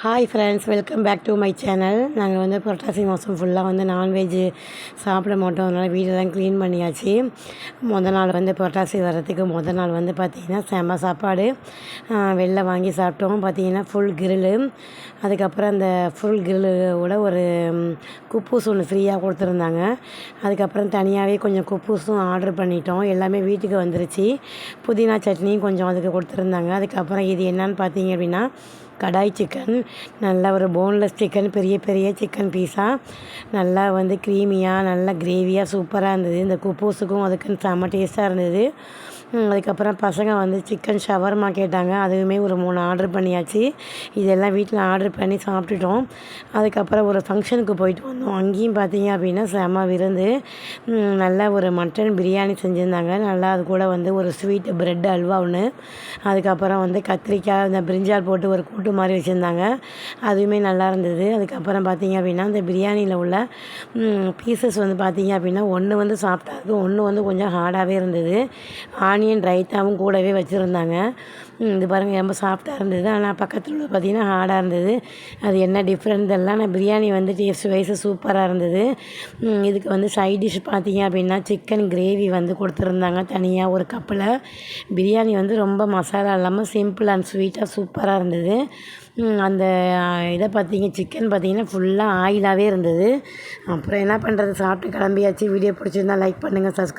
Hi friends, welcome back to my channel. நாங்கள் வந்து புரட்டாசி மாதம் ஃபுல்லாக வந்து நான்வெஜ்ஜு சாப்பிட மாட்டோம். அதனால் வீடெல்லாம் க்ளீன் பண்ணியாச்சு. நாள் வந்து புரட்டாசி வர்றதுக்கு நாள் வந்து பார்த்திங்கன்னா செம்ம சாப்பாடு வெளில வாங்கி சாப்பிட்டோம். பார்த்திங்கன்னா ஃபுல் கிரில்லு. அதுக்கப்புறம் அந்த ஃபுல் கிரில்லோட ஒரு குப்பூஸ் ஒன்று ஃப்ரீயாக கொடுத்துருந்தாங்க. அதுக்கப்புறம் தனியாகவே கொஞ்சம் குப்பூஸும் ஆர்டர் பண்ணிட்டோம். எல்லாமே வீட்டுக்கு வந்துருச்சு. புதினா சட்னியும் கொஞ்சம் அதுக்கு கொடுத்துருந்தாங்க. அதுக்கப்புறம் இது என்னன்னு பார்த்தீங்க அப்படின்னா கடாய் சிக்கன். நல்லா ஒரு போன்லெஸ் சிக்கன், பெரிய பெரிய சிக்கன் பீஸாக நல்லா வந்து க்ரீமியாக நல்லா கிரேவியாக சூப்பராக இருந்தது. இந்த குப்பூஸுக்கும் அதுக்குன்னு செம்ம டேஸ்ட்டாக இருந்தது. அதுக்கப்புறம் பசங்க வந்து சிக்கன் ஷவர்மா கேட்டாங்க. அதுவுமே ஒரு 3 ஆர்டர் பண்ணியாச்சு. இதெல்லாம் வீட்டில் ஆர்டர் பண்ணி சாப்பிட்டுட்டோம். அதுக்கப்புறம் ஒரு ஃபங்க்ஷனுக்கு போயிட்டு வந்தோம். அங்கேயும் பார்த்தீங்க அப்படின்னா செம்ம விருந்து. நல்லா ஒரு மட்டன் பிரியாணி செஞ்சுருந்தாங்க. நல்லா அது கூட வந்து ஒரு ஸ்வீட் ப்ரெட் அல்வா ஒன்று, அதுக்கப்புறம் வந்து கத்திரிக்காய் இந்த பிரிஞ்சால் போட்டு ஒரு கூட்டு மாதிரி வச்சுருந்தாங்க. அதுவுமே நல்லா இருந்தது. அதுக்கப்புறம் பார்த்தீங்க அப்படின்னா இந்த பிரியாணியில் உள்ள பீசஸ் வந்து பார்த்தீங்க அப்படின்னா ஒன்று வந்து சாப்பிட்டாது, ஒன்று வந்து கொஞ்சம் ஹார்டாகவே இருந்தது. ஆனியன் ரைத்தாவும் கூடவே வச்சுருந்தாங்க. இது பாருங்கள், ரொம்ப சாஃப்டாக இருந்தது. ஆனால் பக்கத்தில் உள்ள பார்த்திங்கன்னா ஹார்டாக இருந்தது. அது என்ன டிஃப்ரெண்ட் எல்லாம். நான் பிரியாணி வந்து டேஸ்ட் வைஸ் சூப்பராக இருந்தது. இதுக்கு வந்து சைட் டிஷ் பார்த்திங்க அப்படின்னா சிக்கன் கிரேவி வந்து கொடுத்துருந்தாங்க தனியாக ஒரு கப்பில். பிரியாணி வந்து ரொம்ப மசாலா இல்லாமல் சிம்பிள் அண்ட் ஸ்வீட்டாக சூப்பராக இருந்தது. அந்த இதை சிக்கன் பார்த்திங்கன்னா ஃபுல்லாக ஆயிலாகவே இருந்தது. அப்புறம் என்ன பண்ணுறது, சாப்பிட்டு கிளம்பியாச்சு. வீடியோ பிடிச்சிருந்தா லைக் பண்ணுங்கள், சப்ஸ்கிரைப்